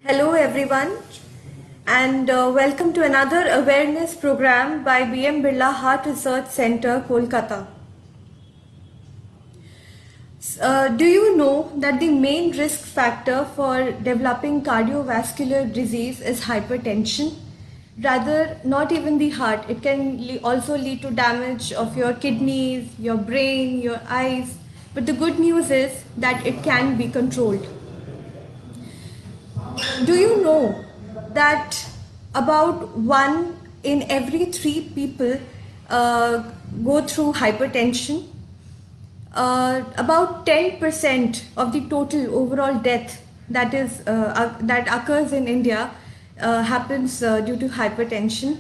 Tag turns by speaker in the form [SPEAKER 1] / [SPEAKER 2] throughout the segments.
[SPEAKER 1] Hello everyone and welcome to another awareness program by BM Birla Heart Research Center, Kolkata. Do you know that the main risk factor for developing cardiovascular disease is hypertension? Rather, not even the heart. It can also lead to damage of your kidneys, your brain, your eyes. But the good news is that it can be controlled. Do you know that about one in every three people go through hypertension? About 10% of the total overall death that occurs in India happens due to hypertension.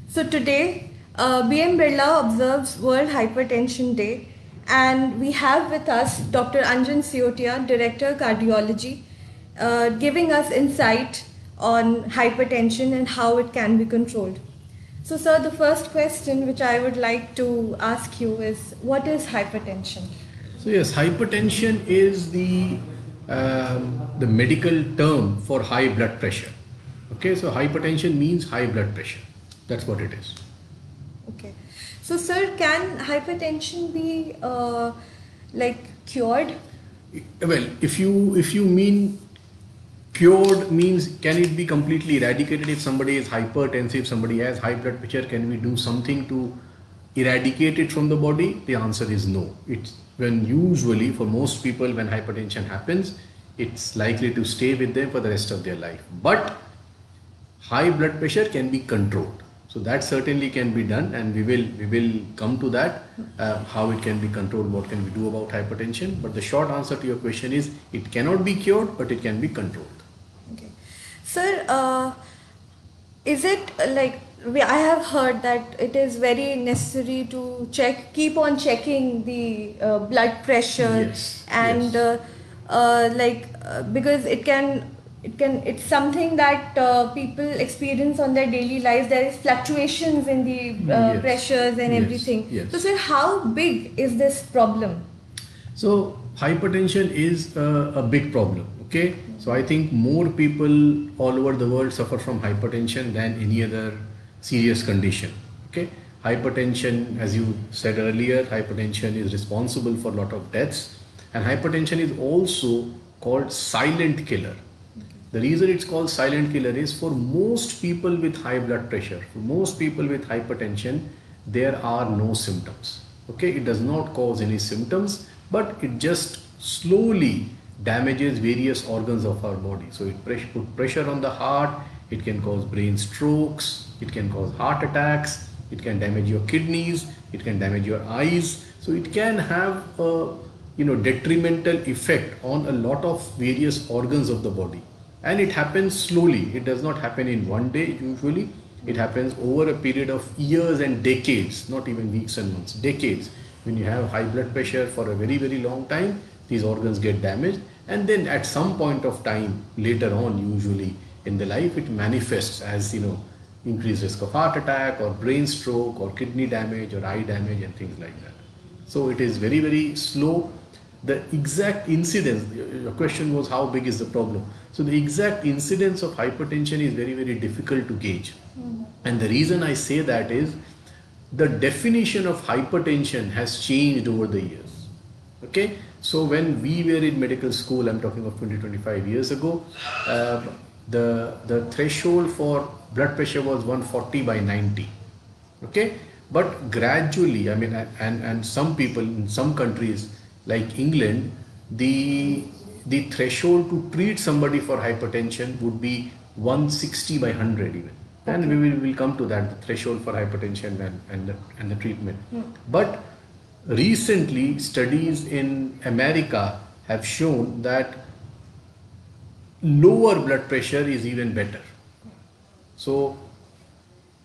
[SPEAKER 1] So today, BM Birla observes World Hypertension Day, and we have with us Dr. Anjan Siotia, Director Cardiology, giving us insight on hypertension and how it can be controlled. So, sir, the first question which I would like to ask you is, what is hypertension?
[SPEAKER 2] So yes, hypertension is the medical term for high blood pressure. Okay, so hypertension means high blood pressure. That's what it is.
[SPEAKER 1] Okay. So, sir, can hypertension be cured?
[SPEAKER 2] Well, if you mean cured, means can it be completely eradicated? If somebody is hypertensive, somebody has high blood pressure, can we do something to eradicate it from the body? The answer is no. It's when usually for most people when hypertension happens, it's likely to stay with them for the rest of their life. But high blood pressure can be controlled. So that certainly can be done, and we will come to that, how it can be controlled, what can we do about hypertension. But the short answer to your question is it cannot be cured, but it can be controlled.
[SPEAKER 1] Okay. Sir, is it I have heard that it is very necessary to keep on checking the blood pressure,
[SPEAKER 2] Yes,
[SPEAKER 1] and
[SPEAKER 2] yes.
[SPEAKER 1] Because it's something that people experience on their daily lives. There is fluctuations in the
[SPEAKER 2] Yes,
[SPEAKER 1] pressures and
[SPEAKER 2] yes,
[SPEAKER 1] everything.
[SPEAKER 2] yes.
[SPEAKER 1] So, sir, how big is this problem?
[SPEAKER 2] So hypertension is a big problem. Okay, so I think more people all over the world suffer from hypertension than any other serious condition. Okay, hypertension, as you said earlier, hypertension is responsible for a lot of deaths, and hypertension is also called silent killer. The reason it's called silent killer is for most people with high blood pressure, for most people with hypertension, there are no symptoms. Okay, it does not cause any symptoms, but it just slowly damages various organs of our body. So it put pressure on the heart, it can cause brain strokes, it can cause heart attacks, it can damage your kidneys, it can damage your eyes. So it can have a detrimental effect on a lot of various organs of the body. And it happens slowly. It does not happen in one day usually. It happens over a period of years and decades, not even weeks and months, decades. When you have high blood pressure for a very, very long time, these organs get damaged, and then at some point of time later on, usually in the life, it manifests as increased risk of heart attack or brain stroke or kidney damage or eye damage and things like that. So it is very, very slow. The exact incidence, your question was how big is the problem. So the exact incidence of hypertension is very, very difficult to gauge. And the reason I say that is the definition of hypertension has changed over the years. Okay, so when we were in medical school, I'm talking of 20-25 years ago, the threshold for blood pressure was 140/90. Okay, but gradually, I mean, and some people in some countries like England, the threshold to treat somebody for hypertension would be 160/100 even. Okay. And we will come to that, the threshold for hypertension and the treatment. But recently, studies in America have shown that lower blood pressure is even better. So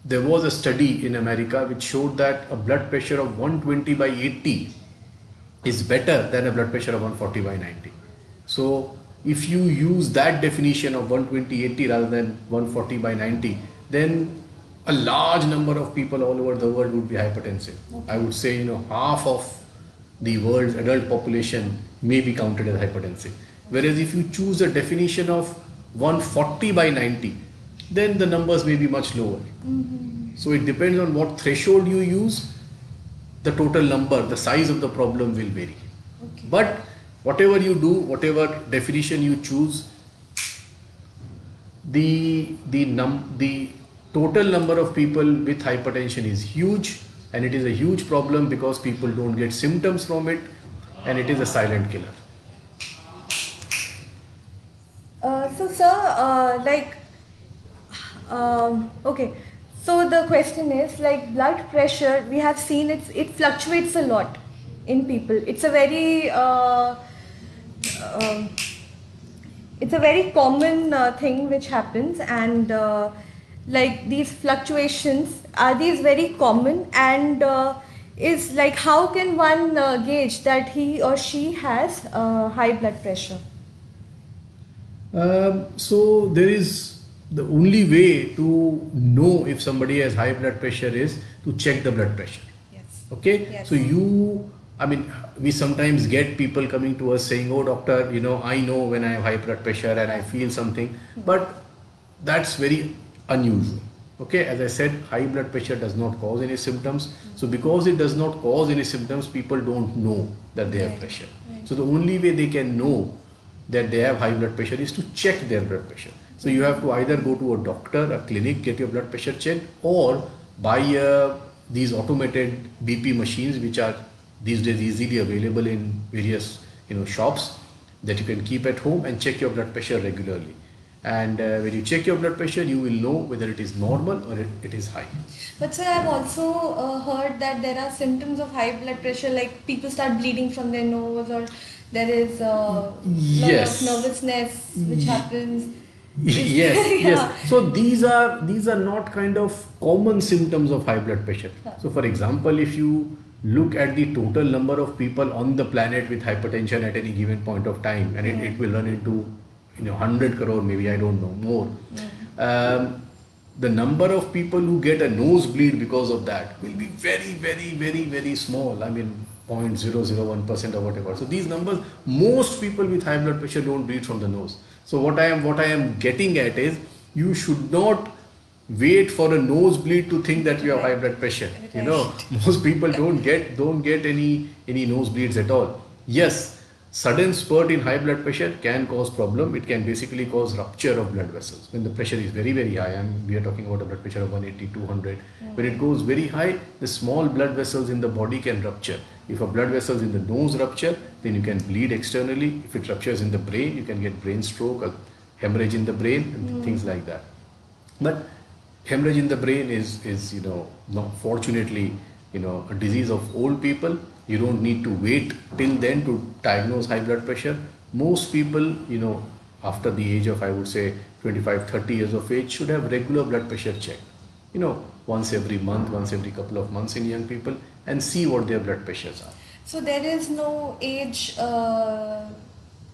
[SPEAKER 2] there was a study in America which showed that a blood pressure of 120/80 is better than a blood pressure of 140/90. So if you use that definition of 120/80 rather than 140/90, then a large number of people all over the world would be hypertensive. Okay. I would say half of the world's adult population may be counted as hypertensive. Whereas if you choose a definition of 140 by 90, then the numbers may be much lower. So it depends on what threshold you use, the total number, the size of the problem will vary.
[SPEAKER 1] Okay.
[SPEAKER 2] But whatever you do, whatever definition you choose, the total number of people with hypertension is huge, and it is a huge problem because people don't get symptoms from it, and it is a silent killer.
[SPEAKER 1] So sir, okay. So the question is, like, blood pressure, we have seen it fluctuates a lot in people. It's a very common thing which happens, and like these fluctuations, are these very common, and is like, how can one gauge that he or she has high blood pressure?
[SPEAKER 2] So there is the only way to know if somebody has high blood pressure is to check the blood pressure.
[SPEAKER 1] Yes.
[SPEAKER 2] Okay.
[SPEAKER 1] Yes.
[SPEAKER 2] So we sometimes get people coming to us saying, "Oh, doctor, I know when I have high blood pressure and I feel something," but that's very unusual. Okay. As I said, high blood pressure does not cause any symptoms. So because it does not cause any symptoms, people don't know that they have pressure.
[SPEAKER 1] Right.
[SPEAKER 2] So the only way they can know that they have high blood pressure is to check their blood pressure. So you have to either go to a doctor, a clinic, get your blood pressure checked, or buy these automated BP machines, which are these days easily available in various shops, that you can keep at home and check your blood pressure regularly. And when you check your blood pressure, you will know whether it is normal or it is high.
[SPEAKER 1] But sir, I've also heard that there are symptoms of high blood pressure, like people start bleeding from their nose, or there is lot
[SPEAKER 2] Yes.
[SPEAKER 1] of nervousness which happens.
[SPEAKER 2] Yes,
[SPEAKER 1] Yeah.
[SPEAKER 2] yes. So these are not kind of common symptoms of high blood pressure. So for example, if you look at the total number of people on the planet with hypertension at any given point of time, and it will run into 100 crore, maybe, I don't know, more. The number of people who get a nosebleed because of that will be very, very, very, very small. I mean, 0.001% or whatever. So these numbers, most people with high blood pressure don't bleed from the nose. So what I am getting at is, you should not wait for a nosebleed to think that you have high blood pressure. Most people don't get any nosebleeds at all. Yes, sudden spurt in high blood pressure can cause problem. It can basically cause rupture of blood vessels when the pressure is very, very high, and we are talking about a blood pressure of 180, 200. When it goes very high, the small blood vessels in the body can rupture. If a blood vessels in the nose rupture, then you can bleed externally. If it ruptures in the brain, you can get brain stroke, or hemorrhage in the brain, and things like that. But hemorrhage in the brain is not, fortunately, a disease of old people. You don't need to wait till then to diagnose high blood pressure. Most people, after the age of, I would say, 25, 30 years of age, should have regular blood pressure check. Once every month, once every couple of months in young people, and see what their blood pressures are.
[SPEAKER 1] So there is no age
[SPEAKER 2] Yeah.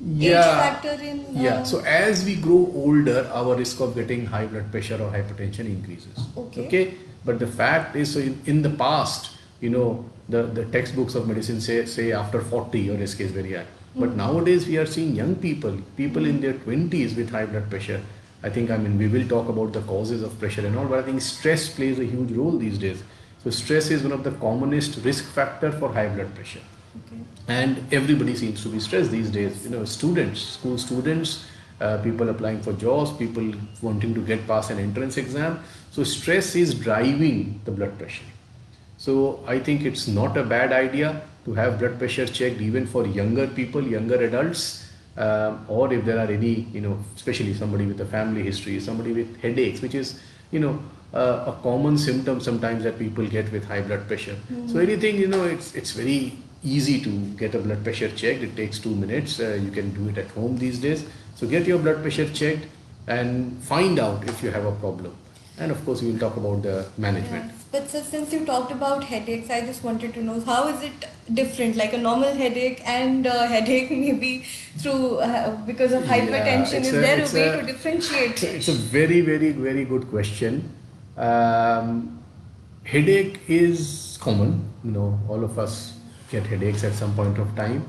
[SPEAKER 1] factor in.
[SPEAKER 2] Yeah. So as we grow older, our risk of getting high blood pressure or hypertension increases.
[SPEAKER 1] Okay.
[SPEAKER 2] But the fact is, so in the past, the textbooks of medicine say after 40 your risk is very high. But nowadays we are seeing young people in their 20s with high blood pressure. We will talk about the causes of pressure and all, but I think stress plays a huge role these days. So stress is one of the commonest risk factor for high blood pressure.
[SPEAKER 1] Okay.
[SPEAKER 2] And everybody seems to be stressed these days. Students, school students, people applying for jobs, people wanting to get past an entrance exam. So stress is driving the blood pressure. So I think it's not a bad idea to have blood pressure checked even for younger people, younger adults, or if there are any, especially somebody with a family history, somebody with headaches, which is, a common symptom sometimes that people get with high blood pressure. So anything, it's very easy to get a blood pressure checked. It takes 2 minutes. You can do it at home these days. So get your blood pressure checked and find out if you have a problem. And of course, we will talk about the management.
[SPEAKER 1] Yes. But sir, since you talked about headaches, I just wanted to know, how is it different, like a normal headache and a headache maybe through because of hypertension? Is there a way to differentiate?
[SPEAKER 2] It's a very, very, very good question. Headache is common. All of us get headaches at some point of time.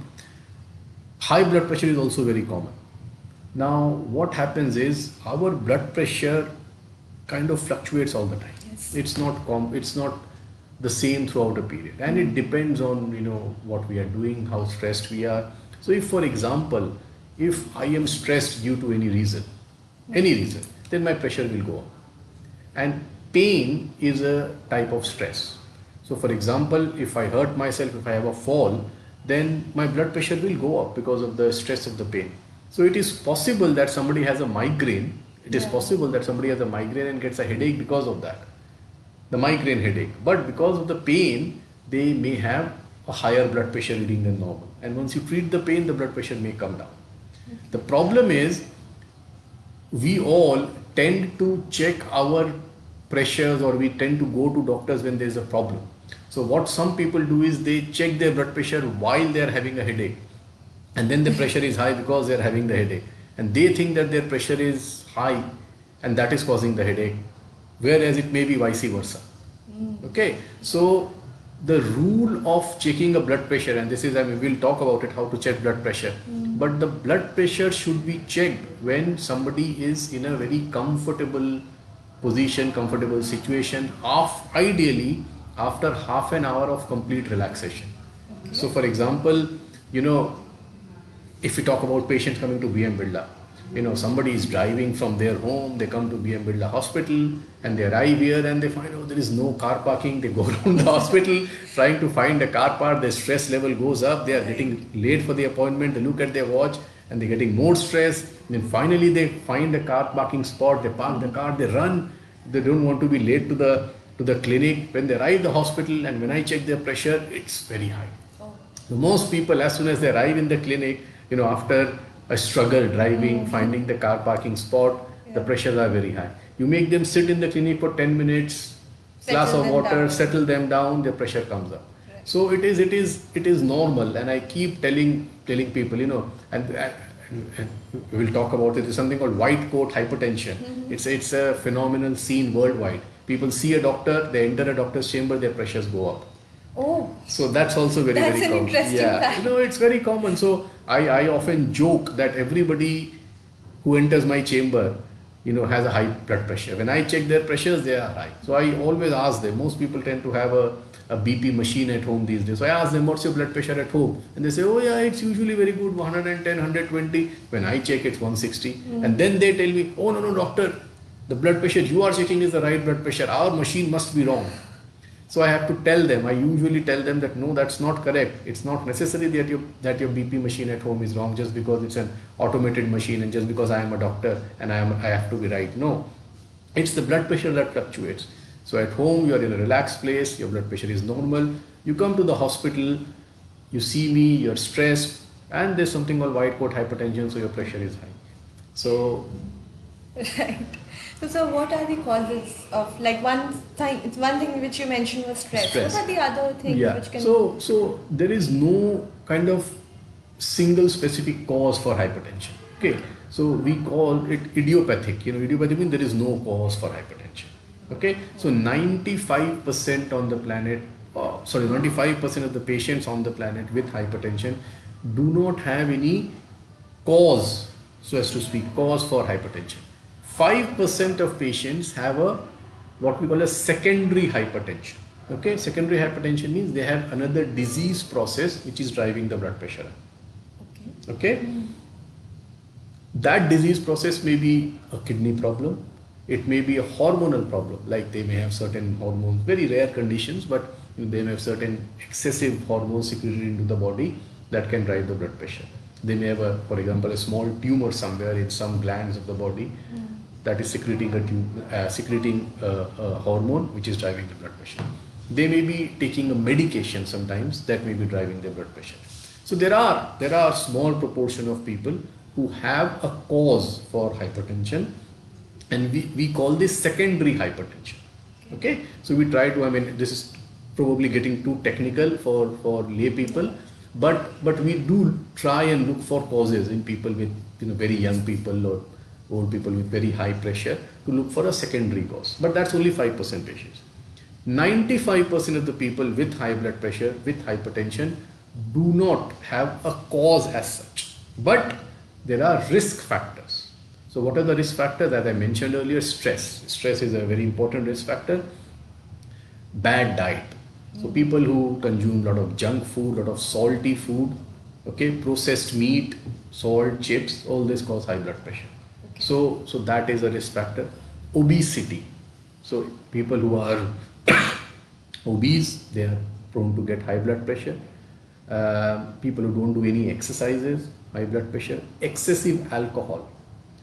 [SPEAKER 2] High blood pressure is also very common. Now, what happens is our blood pressure kind of fluctuates all the time.
[SPEAKER 1] Yes.
[SPEAKER 2] It's not the same throughout a period, and it depends on what we are doing, how stressed we are. So, if for example, if I am stressed due to any reason, then my pressure will go up. And pain is a type of stress. So, for example, if I hurt myself, if I have a fall, then my blood pressure will go up because of the stress of the pain. So, it is possible that somebody has a migraine. It is possible that somebody has a migraine and gets a headache because of that, the migraine headache. But because of the pain, they may have a higher blood pressure reading than normal. And once you treat the pain, the blood pressure may come down. The problem is, we all tend to check our pressures, or we tend to go to doctors when there is a problem. So what some people do is they check their blood pressure while they are having a headache, and then the pressure is high because they are having the headache, and they think that their pressure is high and that is causing the headache, whereas it may be vice versa. Okay, so the rule of checking a blood pressure, and this is, we'll talk about it, how to check blood pressure, but the blood pressure should be checked when somebody is in a very comfortable position, comfortable situation, ideally after half an hour of complete relaxation. Okay. So for example, if we talk about patients coming to BM Birla, somebody is driving from their home, they come to BM Birla hospital and they arrive here and they find out there is no car parking. They go around the hospital trying to find a car park, their stress level goes up, they are getting late for the appointment, they look at their watch and they're getting more stressed. And then finally they find a car parking spot, they park the car, they run, they don't want to be late to the clinic. When they arrive the hospital and when I check their pressure, it's very high. So most people, as soon as they arrive in the clinic, after a struggle driving, finding the car parking spot, the pressures are very high. You make them sit in the clinic for 10 minutes, glass of water, settle them down, their pressure comes up. Right. So it is normal, and I keep telling people, and we'll talk about it. There's something called white coat hypertension. It's a phenomenon seen worldwide. People see a doctor, they enter a doctor's chamber, their pressures go up.
[SPEAKER 1] Oh,
[SPEAKER 2] so that's also very common.
[SPEAKER 1] Interesting fact.
[SPEAKER 2] It's very common. So I often joke that everybody who enters my chamber, has a high blood pressure. When I check their pressures, they are high. So I always ask them. Most people tend to have a BP machine at home these days. So I ask them, what's your blood pressure at home? And they say, oh yeah, it's usually very good, 110, 120. When I check, it's 160. And then they tell me, oh no, doctor, the blood pressure you are checking is the right blood pressure. Our machine must be wrong. So I have to tell them, I usually tell them that no, that's not correct. It's not necessary that your BP machine at home is wrong just because it's an automated machine and just because I am a doctor and I have to be right. No, it's the blood pressure that fluctuates. So at home, you are in a relaxed place, your blood pressure is normal. You come to the hospital, you see me, you're stressed, and there's something called white coat hypertension, so your pressure is high. So,
[SPEAKER 1] right. So what are the causes of, like, one thing which you mentioned was stress. What are the other things which can...
[SPEAKER 2] So there is no kind of single specific cause for hypertension. Okay. So we call it idiopathic. Idiopathic means there is no cause for hypertension. Okay. So 95% on the planet, 95% of the patients on the planet with hypertension do not have any cause, so as to speak, cause for hypertension. 5% of patients have what we call a secondary hypertension. Okay, secondary hypertension means they have another disease process which is driving the blood pressure. Okay. That disease process may be a kidney problem. It may be a hormonal problem, like they may have certain hormones, very rare conditions, but they may have certain excessive hormones secreted into the body that can drive the blood pressure. They may have, for example, a small tumor somewhere in some glands of the body that is secreting a hormone which is driving the blood pressure. They may be taking a medication sometimes that may be driving their blood pressure. So there are small proportion of people who have a cause for hypertension, and we call this secondary hypertension. Okay, so we try to, this is probably getting too technical for lay people, but we do try and look for causes in people with very young people or old people with very high pressure, to look for a secondary cause. But that's only 5% patients. 95% of the people with high blood pressure, with hypertension, do not have a cause as such. But there are risk factors. So what are the risk factors? As I mentioned earlier, stress. Stress is a very important risk factor. Bad diet. So people who consume a lot of junk food, a lot of salty food, okay, processed meat, salt, chips, all this cause high blood pressure.
[SPEAKER 1] Okay.
[SPEAKER 2] So that is a risk factor. Obesity. So people who are obese, they are prone to get high blood pressure. People who don't do any exercises, high blood pressure. Excessive alcohol.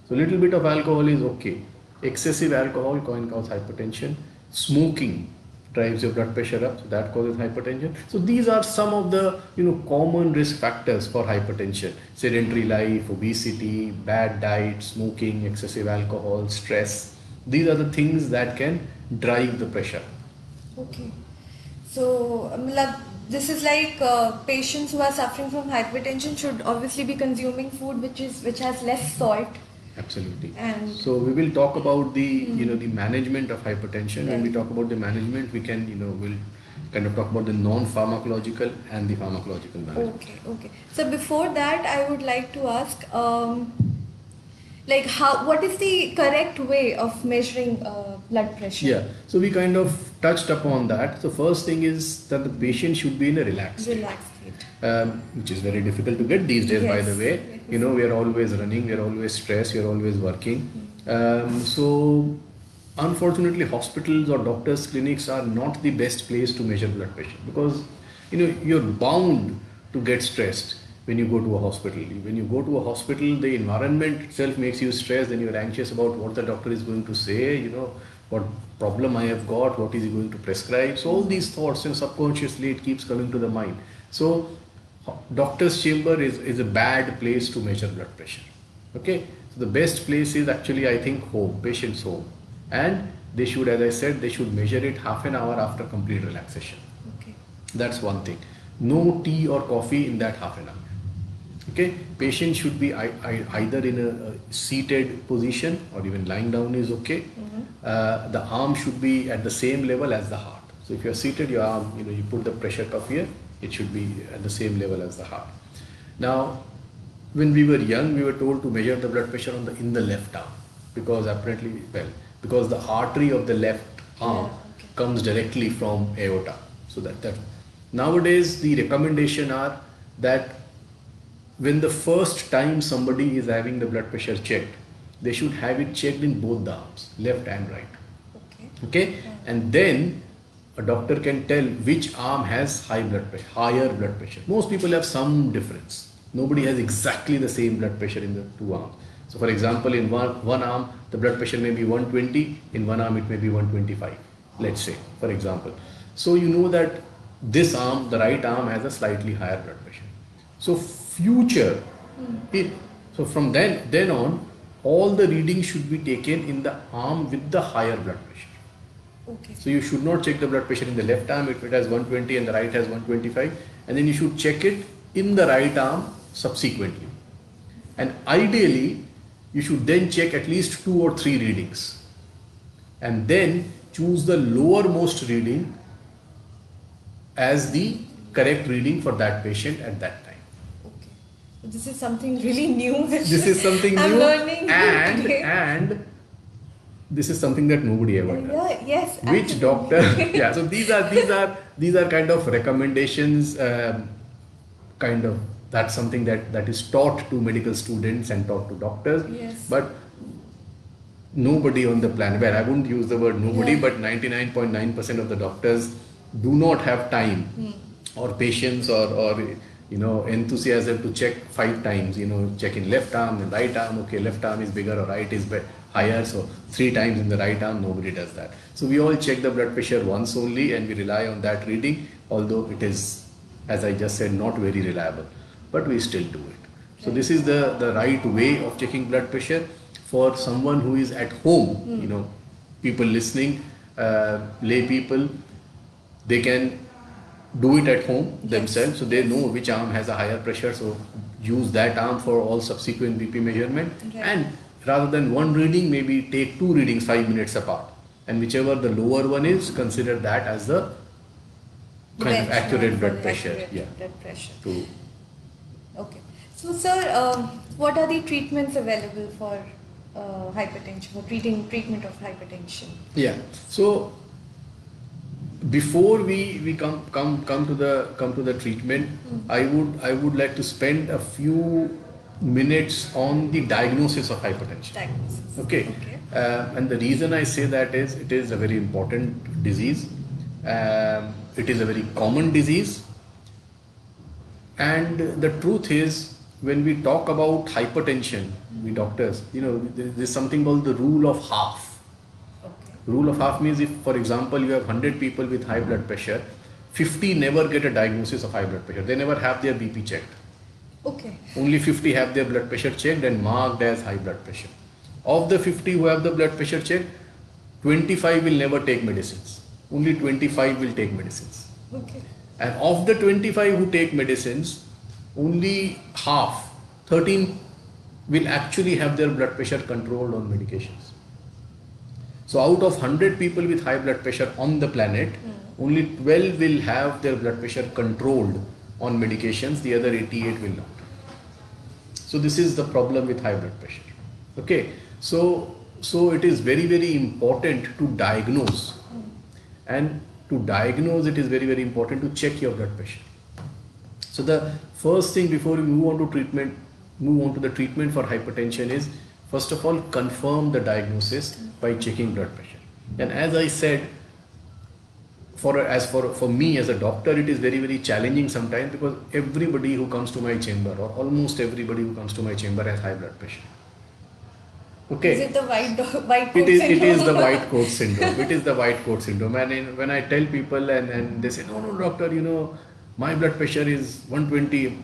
[SPEAKER 2] So little bit of alcohol is okay. Excessive alcohol can cause hypertension. Smoking drives your blood pressure up, so that causes hypertension. So these are some of the common risk factors for hypertension: sedentary life, obesity, bad diet, smoking, excessive alcohol, stress. These are the things that can drive the pressure.
[SPEAKER 1] Okay. So, this is like patients who are suffering from hypertension should obviously be consuming food which has less salt.
[SPEAKER 2] Absolutely.
[SPEAKER 1] And
[SPEAKER 2] so we will talk about the the management of hypertension. When we talk about the management, we can we'll kind of talk about the non-pharmacological and the pharmacological management.
[SPEAKER 1] Okay. So before that, I would like to ask, what is the correct way of measuring blood pressure?
[SPEAKER 2] Yeah. So we kind of touched upon that. So first thing is that the patient should be in a relaxed state.
[SPEAKER 1] Relaxed state.
[SPEAKER 2] Which is very difficult to get these days, by the
[SPEAKER 1] Yes.
[SPEAKER 2] way. We are always running, we are always stressed, we are always working. So unfortunately, hospitals or doctors' clinics are not the best place to measure blood pressure, because you're bound to get stressed when you go to a hospital. When you go to a hospital, the environment itself makes you stressed, and you're anxious about what the doctor is going to say, what problem I have got, what is he going to prescribe. So all these thoughts, subconsciously it keeps coming to the mind. So doctor's chamber is a bad place to measure blood pressure. Okay, so the best place is actually, I think, home, patient's home, and they should, as I said, they should measure it half an hour after complete relaxation.
[SPEAKER 1] Okay.
[SPEAKER 2] That's one thing. No tea or coffee in that half an hour. Okay, patient should be either in a seated position or even lying down is okay. The arm should be at the same level as the heart. So if you're seated, your arm, you put the pressure cuff here, it should be at the same level as the heart. Now, when we were young, we were told to measure the blood pressure in the left arm, because because the artery of the left arm comes directly from aorta. So that nowadays the recommendation are that when the first time somebody is having the blood pressure checked, they should have it checked in both the arms, left and right. Okay, and then a doctor can tell which arm has higher blood pressure. Most people have some difference. Nobody has exactly the same blood pressure in the two arms. So for example, in one arm, the blood pressure may be 120, in one arm it may be 125, let's say, for example. So you know that this arm, the right arm, has a slightly higher blood pressure. So so from then on, all the readings should be taken in the arm with the higher blood pressure.
[SPEAKER 1] Okay.
[SPEAKER 2] So you should not check the blood pressure in the left arm if it has 120 and the right has 125, and then you should check it in the right arm subsequently. And ideally, you should then check at least 2 or 3 readings, and then choose the lowermost reading as the correct reading for that patient at that time.
[SPEAKER 1] Okay. So this is something really new.
[SPEAKER 2] This is something
[SPEAKER 1] I'm
[SPEAKER 2] new,
[SPEAKER 1] learning today.
[SPEAKER 2] and this is something that nobody ever does.
[SPEAKER 1] Yeah, yes.
[SPEAKER 2] Which
[SPEAKER 1] absolutely.
[SPEAKER 2] doctor? Yeah. So these are kind of recommendations. Kind of, that's something that is taught to medical students and taught to doctors.
[SPEAKER 1] Yes.
[SPEAKER 2] But nobody on the planet, well, I wouldn't use the word nobody,
[SPEAKER 1] Yeah.
[SPEAKER 2] but 99.9% of the doctors do not have time or patience or enthusiasm to check 5 times. Check in left arm and right arm. Okay, left arm is bigger or right is higher, so 3 times in the right arm. Nobody does that. So we all check the blood pressure once only, and we rely on that reading, although it is, as I just said, not very reliable, but we still do it. So this is the right way of checking blood pressure for someone who is at home. People listening, lay people, they can do it at home themselves, so they know which arm has a higher pressure, so use that arm for all subsequent BP measurement.
[SPEAKER 1] Right.
[SPEAKER 2] And rather than one reading, maybe take 2 readings 5 minutes apart, and whichever the lower one is, consider that as the kind of accurate blood pressure.
[SPEAKER 1] Accurate blood pressure.
[SPEAKER 2] True.
[SPEAKER 1] Okay. So, sir, what are the treatments available for hypertension, for treatment of hypertension?
[SPEAKER 2] Yeah. So before we come to the treatment, I would like to spend a few minutes on the diagnosis of hypertension.
[SPEAKER 1] Diagnosis.
[SPEAKER 2] Okay.
[SPEAKER 1] Okay.
[SPEAKER 2] And the reason I say that is it is a very important disease. It is a very common disease. And the truth is, when we talk about hypertension, we doctors, there's something called the rule of half.
[SPEAKER 1] Okay.
[SPEAKER 2] Rule of half means if, for example, you have 100 people with high blood pressure, 50 never get a diagnosis of high blood pressure. They never have their BP checked.
[SPEAKER 1] Okay.
[SPEAKER 2] Only 50 have their blood pressure checked and marked as high blood pressure. Of the 50 who have the blood pressure checked, 25 will never take medicines. Only 25 will take medicines.
[SPEAKER 1] Okay.
[SPEAKER 2] And of the 25 who take medicines, only half, 13, will actually have their blood pressure controlled on medications. So out of 100 people with high blood pressure on the planet, only 12 will have their blood pressure controlled on medications, the other 88 will not. So this is the problem with high blood pressure. Okay, so it is very, very important to diagnose. And to diagnose, it is very, very important to check your blood pressure. So the first thing before we move on to the treatment for hypertension is, first of all, confirm the diagnosis by checking blood pressure. And as I said, for me as a doctor, it is very, very challenging sometimes, because everybody who comes to my chamber, or almost everybody who comes to my chamber, has high blood pressure. Okay.
[SPEAKER 1] Is it the white coat
[SPEAKER 2] It
[SPEAKER 1] syndrome?
[SPEAKER 2] is the white coat syndrome. It is the white coat syndrome. And when I tell people and they say, no, doctor, my blood pressure is 120.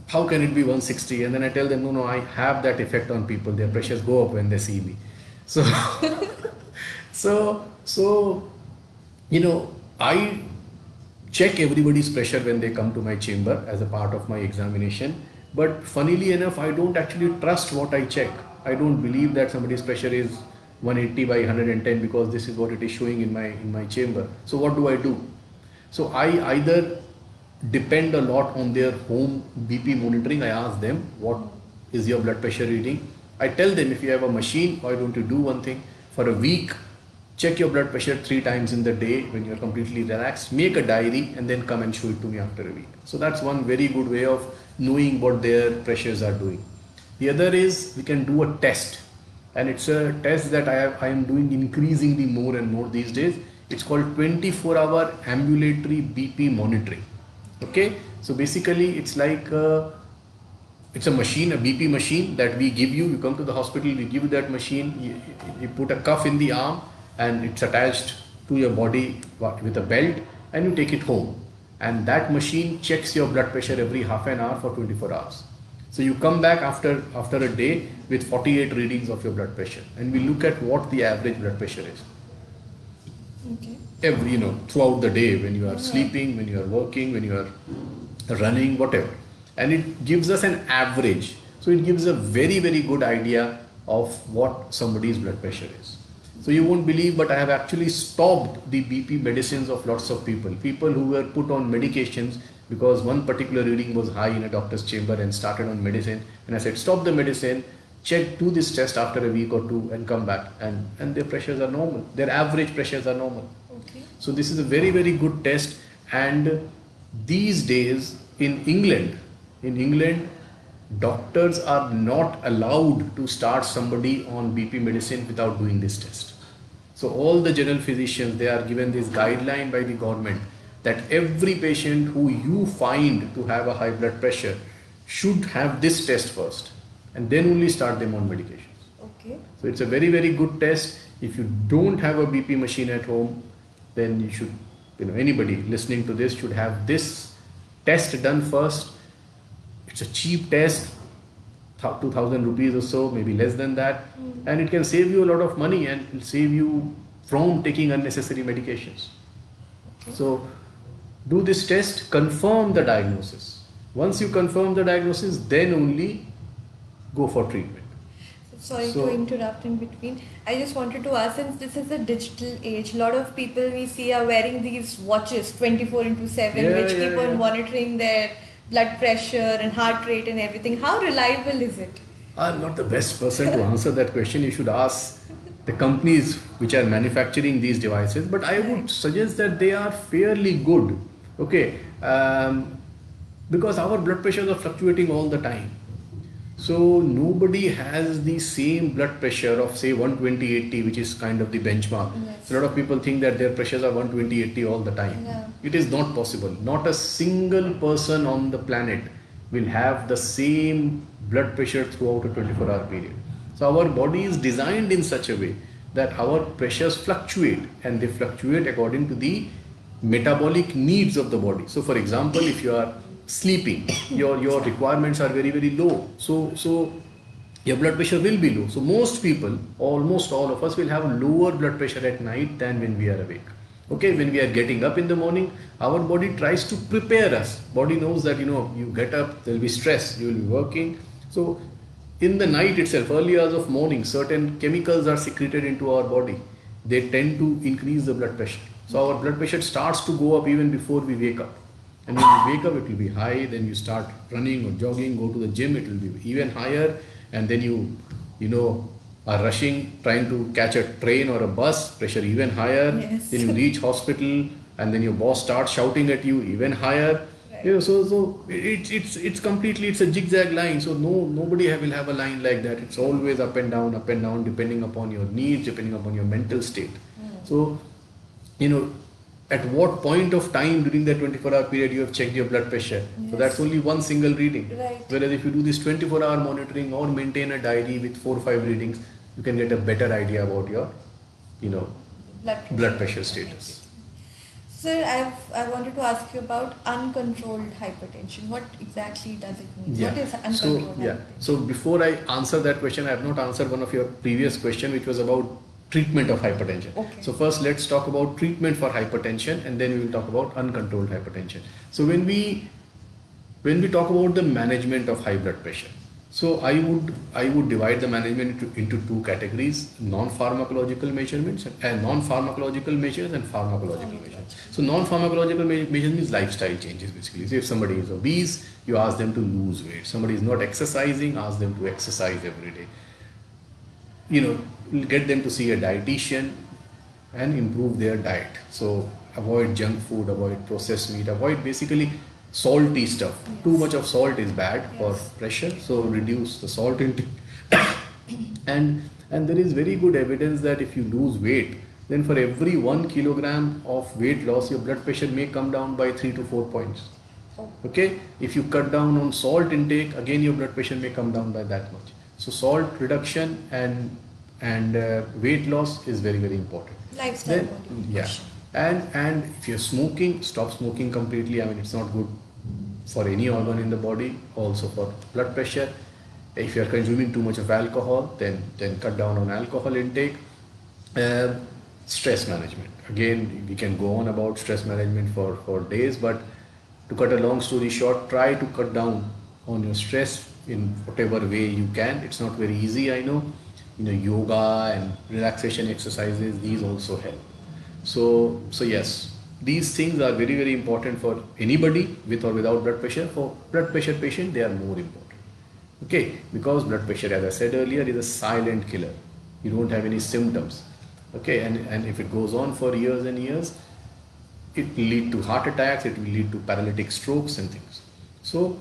[SPEAKER 2] How can it be 160? And then I tell them, no, I have that effect on people. Their pressures go up when they see me. So, I check everybody's pressure when they come to my chamber as a part of my examination. But funnily enough, I don't actually trust what I check. I don't believe that somebody's pressure is 180 by 110 because this is what it is showing in my chamber. So what do? So I either depend a lot on their home BP monitoring. I ask them, what is your blood pressure reading? I tell them, if you have a machine, why don't you do one thing? For a week, check your blood pressure 3 times in the day when you're completely relaxed, make a diary, and then come and show it to me after a week. So that's one very good way of knowing what their pressures are doing. The other is, we can do a test, and it's a test that I am doing increasingly more and more these days. It's called 24-hour ambulatory BP monitoring. Okay, so basically it's like it's a machine, a BP machine that we give you. You come to the hospital, we give you that machine, you put a cuff in the arm, and it's attached to your body with a belt, and you take it home. And that machine checks your blood pressure every half an hour for 24 hours. So you come back after a day with 48 readings of your blood pressure, and we look at what the average blood pressure is.
[SPEAKER 1] Okay.
[SPEAKER 2] Throughout the day, when you are sleeping, when you are working, when you are running, whatever. And it gives us an average. So it gives a very, very good idea of what somebody's blood pressure is. So you won't believe, but I have actually stopped the BP medicines of lots of people who were put on medications because one particular reading was high in a doctor's chamber and started on medicine. And I said, stop the medicine, do this test after a week or two and come back. And their pressures are normal. Their average pressures are normal.
[SPEAKER 1] Okay.
[SPEAKER 2] So this is a very, very good test. And these days in England, doctors are not allowed to start somebody on BP medicine without doing this test. So all the general physicians, they are given this guideline by the government that every patient who you find to have a high blood pressure should have this test first, and then only start them on medications.
[SPEAKER 1] Okay.
[SPEAKER 2] So it's a very, very good test. If you don't have a BP machine at home, then you should, anybody listening to this should have this test done first. It's a cheap test, 2,000 rupees or so, maybe less than that. And it can save you a lot of money and will save you from taking unnecessary medications.
[SPEAKER 1] Okay.
[SPEAKER 2] So do this test, confirm the diagnosis. Once you confirm the diagnosis, then only go for treatment.
[SPEAKER 1] Sorry to interrupt in between. I just wanted to ask, since this is a digital age, a lot of people we see are wearing these watches 24/7, which keep on monitoring their blood pressure and heart rate and everything. How reliable is it?
[SPEAKER 2] I'm not the best person to answer that question. You should ask the companies which are manufacturing these devices, but I would suggest that they are fairly good. Okay, because our blood pressures are fluctuating all the time. So nobody has the same blood pressure of say 120/80, which is kind of the benchmark.
[SPEAKER 1] Yes.
[SPEAKER 2] A lot of people think that their pressures are 120/80 all the time.
[SPEAKER 1] Yeah.
[SPEAKER 2] It is not possible. Not a single person on the planet will have the same blood pressure throughout a 24-hour period. So our body is designed in such a way that our pressures fluctuate, and they fluctuate according to the metabolic needs of the body. So for example, if you are sleeping, your requirements are very, very low. So your blood pressure will be low. So most people, almost all of us, will have lower blood pressure at night than when we are awake. Okay, when we are getting up in the morning, our body tries to prepare us. Body knows that you get up, there will be stress, you will be working. So in the night itself, early hours of morning, certain chemicals are secreted into our body. They tend to increase the blood pressure. So our blood pressure starts to go up even before we wake up. And when you wake up, it will be high. Then you start running or jogging, go to the gym, it will be even higher. And then you are rushing, trying to catch a train or a bus, pressure even higher.
[SPEAKER 1] Yes.
[SPEAKER 2] Then you reach hospital, and then your boss starts shouting at you even higher.
[SPEAKER 1] Right.
[SPEAKER 2] So it's completely, it's a zigzag line. So nobody will have a line like that. It's always up and down, depending upon your needs, depending upon your mental state. So at what point of time during that 24-hour period you have checked your blood pressure.
[SPEAKER 1] Yes.
[SPEAKER 2] So that's only one single reading.
[SPEAKER 1] Right.
[SPEAKER 2] Whereas if you do this 24-hour monitoring or maintain a diary with 4 or 5 readings, you can get a better idea about your blood pressure status.
[SPEAKER 1] Sir, I wanted to ask you about uncontrolled hypertension. What exactly does it mean? What is uncontrolled hypertension?
[SPEAKER 2] So before I answer that question, I have not answered one of your previous question, which was about treatment of hypertension.
[SPEAKER 1] Okay.
[SPEAKER 2] So first let's talk about treatment for hypertension, and then we will talk about uncontrolled hypertension. So when we talk about the management of high blood pressure, so I would divide the management into 2 categories: non-pharmacological measurements and non-pharmacological measures and pharmacological measures. So non-pharmacological measures means lifestyle changes basically. So if somebody is obese, you ask them to lose weight. Somebody is not exercising, ask them to exercise every day. Get them to see a dietitian and improve their diet. So avoid junk food, avoid processed meat, avoid basically salty stuff.
[SPEAKER 1] Yes.
[SPEAKER 2] Too much of salt is bad for pressure, so reduce the salt intake. and there is very good evidence that if you lose weight, then for every 1 kilogram of weight loss, your blood pressure may come down by 3 to 4 points. Okay, if you cut down on salt intake, again your blood pressure may come down by that much. So salt reduction and weight loss is very, very important.
[SPEAKER 1] Lifestyle
[SPEAKER 2] modification. And if you're smoking, stop smoking completely. I mean, it's not good for any organ in the body, also for blood pressure. If you're consuming too much of alcohol, then cut down on alcohol intake. Stress management. Again, we can go on about stress management for days, but to cut a long story short, try to cut down on your stress in whatever way you can. It's not very easy, I know. Yoga and relaxation exercises, these also help. So yes, these things are very, very important for anybody with or without blood pressure. For blood pressure patient, they are more important. Okay, because blood pressure, as I said earlier, is a silent killer. You don't have any symptoms. Okay, and if it goes on for years and years, it will lead to heart attacks, it will lead to paralytic strokes and things. So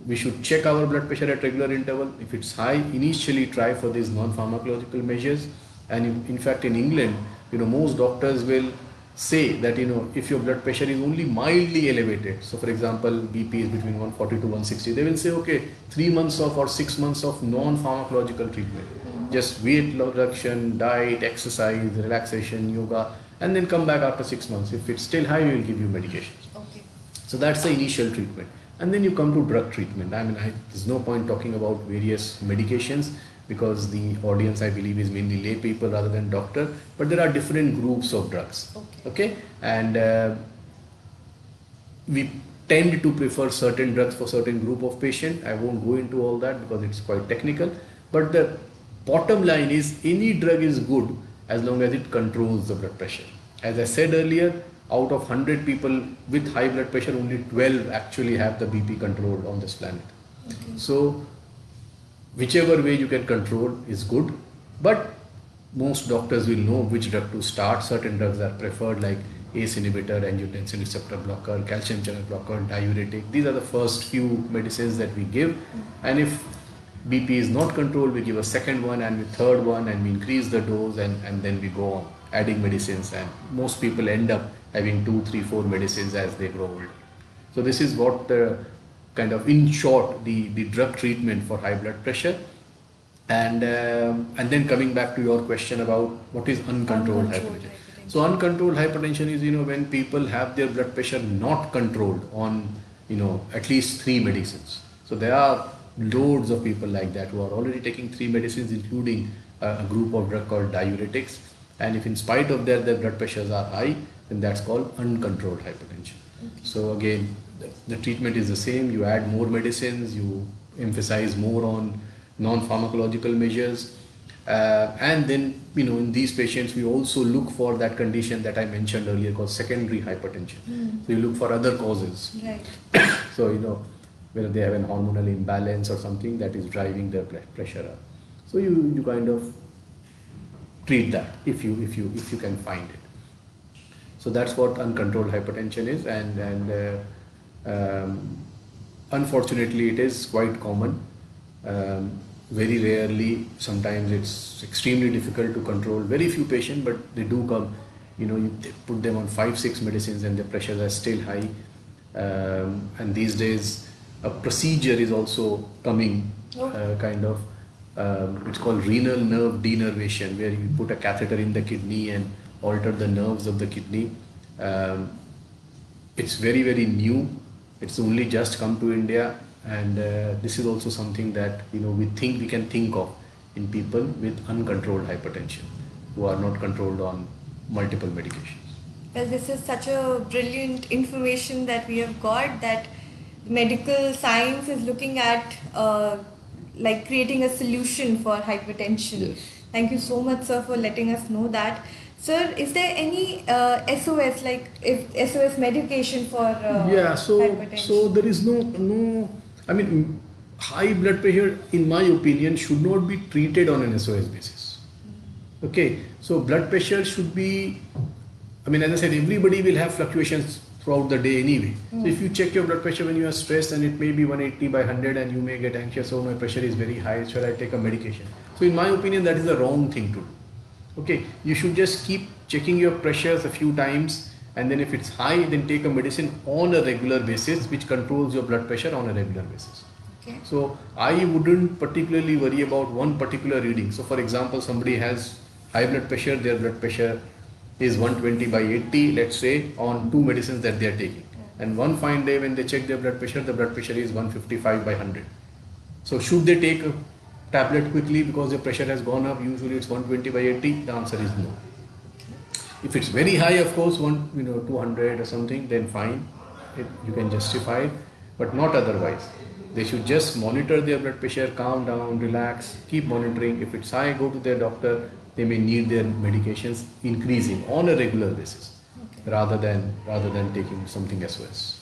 [SPEAKER 2] we should check our blood pressure at regular interval. If it's high, initially try for these non-pharmacological measures. And in fact, in England, most doctors will say that, if your blood pressure is only mildly elevated, so for example, BP is between 140 to 160, they will say, okay, 3 months of or 6 months of non-pharmacological treatment. Just weight reduction, diet, exercise, relaxation, yoga, and then come back after 6 months. If it's still high, we will give you medications.
[SPEAKER 1] Okay.
[SPEAKER 2] So that's the initial treatment. And then you come to drug treatment. I mean, there's no point talking about various medications because the audience, I believe, is mainly lay people rather than doctor. But there are different groups of drugs. Okay? And we tend to prefer certain drugs for certain group of patient. I won't go into all that because it's quite technical. But the bottom line is any drug is good as long as it controls the blood pressure. As I said earlier, out of 100 people with high blood pressure, only 12 actually have the BP controlled on this planet.
[SPEAKER 1] Okay.
[SPEAKER 2] So whichever way you can control is good, but most doctors will know which drug to start. Certain drugs are preferred, like ACE inhibitor, angiotensin receptor blocker, calcium channel blocker, diuretic. These are the first few medicines that we give, and if BP is not controlled, we give a second one and a third one, and we increase the dose, and then we go on adding medicines, and most people end up having 2, 3, 4 medicines as they grow older. So this is what the kind of, in short, the drug treatment for high blood pressure. And then coming back to your question about what is uncontrolled hypertension. So uncontrolled hypertension is, when people have their blood pressure not controlled on, at least 3 medicines. So there are loads of people like that who are already taking 3 medicines, including a group of drug called diuretics. And if in spite of that their blood pressures are high, then that's called uncontrolled hypertension. So again, the treatment is the same. You add more medicines, you emphasize more on non-pharmacological measures, and then in these patients we also look for that condition that I mentioned earlier called secondary hypertension. So you look for other causes.
[SPEAKER 1] Right.
[SPEAKER 2] So whether they have an hormonal imbalance or something that is driving their blood pressure up. So you kind of treat that if you can find it. So that's what uncontrolled hypertension is, and unfortunately it is quite common. Very rarely, sometimes it's extremely difficult to control. Very few patients, but they do come. You put them on 5, 6 medicines and their pressures are still high. And these days, a procedure is also coming, it's called renal nerve denervation, where you put a catheter in the kidney and alter the nerves of the kidney. It's very, very new. It's only just come to India. And this is also something that we can think of in people with uncontrolled hypertension who are not controlled on multiple medications.
[SPEAKER 1] Well, this is such a brilliant information that we have got, that medical science is looking at like creating a solution for hypertension.
[SPEAKER 2] Yes.
[SPEAKER 1] Thank you so much, sir, for letting us know that. Sir, is there any SOS, like if SOS medication for hypertension?
[SPEAKER 2] So there is no. I mean, high blood pressure, in my opinion, should not be treated on an SOS basis. Okay, so blood pressure should be, as I said, everybody will have fluctuations throughout the day anyway. So if you check your blood pressure when you are stressed and it may be 180/100 and you may get anxious, oh, my pressure is very high, should I take a medication? So in my opinion, that is the wrong thing to do. Okay, you should just keep checking your pressures a few times, and then if it's high, then take a medicine on a regular basis which controls your blood pressure on a regular basis.
[SPEAKER 1] Okay.
[SPEAKER 2] So I wouldn't particularly worry about one particular reading. So for example, somebody has high blood pressure, their blood pressure is 120/80, let's say, on 2 medicines that they are taking. And one fine day when they check their blood pressure, the blood pressure is 155/100. So should they take a tablet quickly because their pressure has gone up? Usually it's 120/80. The answer is no. If it's very high, of course, 200 or something, then fine, you can justify it, but not otherwise. They should just monitor their blood pressure, calm down, relax, keep monitoring. If it's high, go to their doctor. They may need their medications increasing on a regular basis, rather than taking something SOS.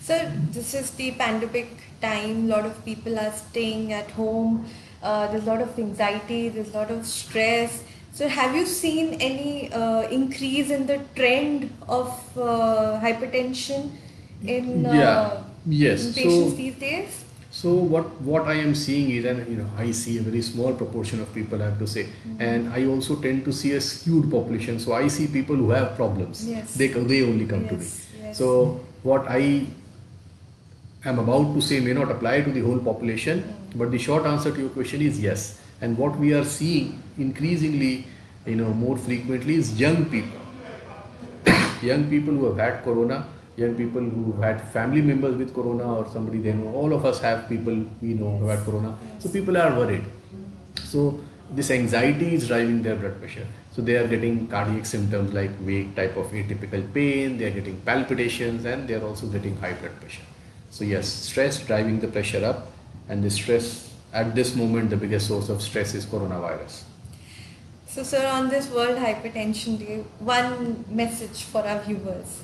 [SPEAKER 1] Sir, this is the pandemic time. A lot of people are staying at home. There's a lot of anxiety. There's a lot of stress. So have you seen any increase in the trend of hypertension in
[SPEAKER 2] Yes.
[SPEAKER 1] patients these days?
[SPEAKER 2] So what I am seeing is, and I see a very small proportion of people, I have to say, and I also tend to see a skewed population. So I see people who have problems.
[SPEAKER 1] Yes.
[SPEAKER 2] They only come to me.
[SPEAKER 1] Yes.
[SPEAKER 2] So what I am about to say may not apply to the whole population, but the short answer to your question is yes. And what we are seeing increasingly, more frequently, is young people. Young people who have had corona, young people who have had family members with corona, or somebody they know. All of us have people we know who have had corona. So people are worried. So this anxiety is driving their blood pressure. So they are getting cardiac symptoms like vague type of atypical pain, they are getting palpitations, and they are also getting high blood pressure. So yes, stress driving the pressure up, and the stress at this moment, the biggest source of stress is coronavirus.
[SPEAKER 1] So, sir, on this World Hypertension Day, one message for our viewers.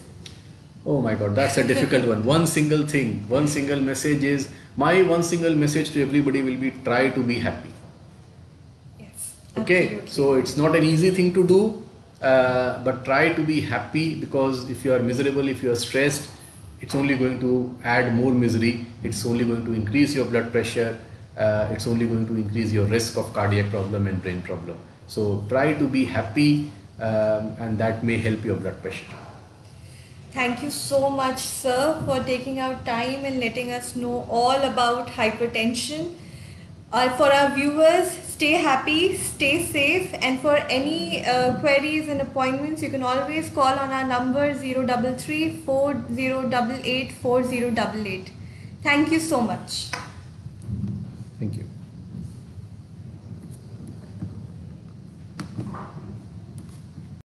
[SPEAKER 2] Oh my God, that's a difficult one. One single thing, one single message is my one single message to everybody will be try to be happy.
[SPEAKER 1] Yes.
[SPEAKER 2] Okay,
[SPEAKER 1] Absolutely.
[SPEAKER 2] so it's not an easy thing to do, but try to be happy, because if you are miserable, if you are stressed, it's only going to add more misery. It's only going to increase your blood pressure. It's only going to increase your risk of cardiac problem and brain problem. So try to be happy, and that may help your blood pressure.
[SPEAKER 1] Thank you so much, sir, for taking out time and letting us know all about hypertension. For our viewers, stay happy, stay safe, and for any queries and appointments, you can always call on our number 033 4088 4088. Thank you so much.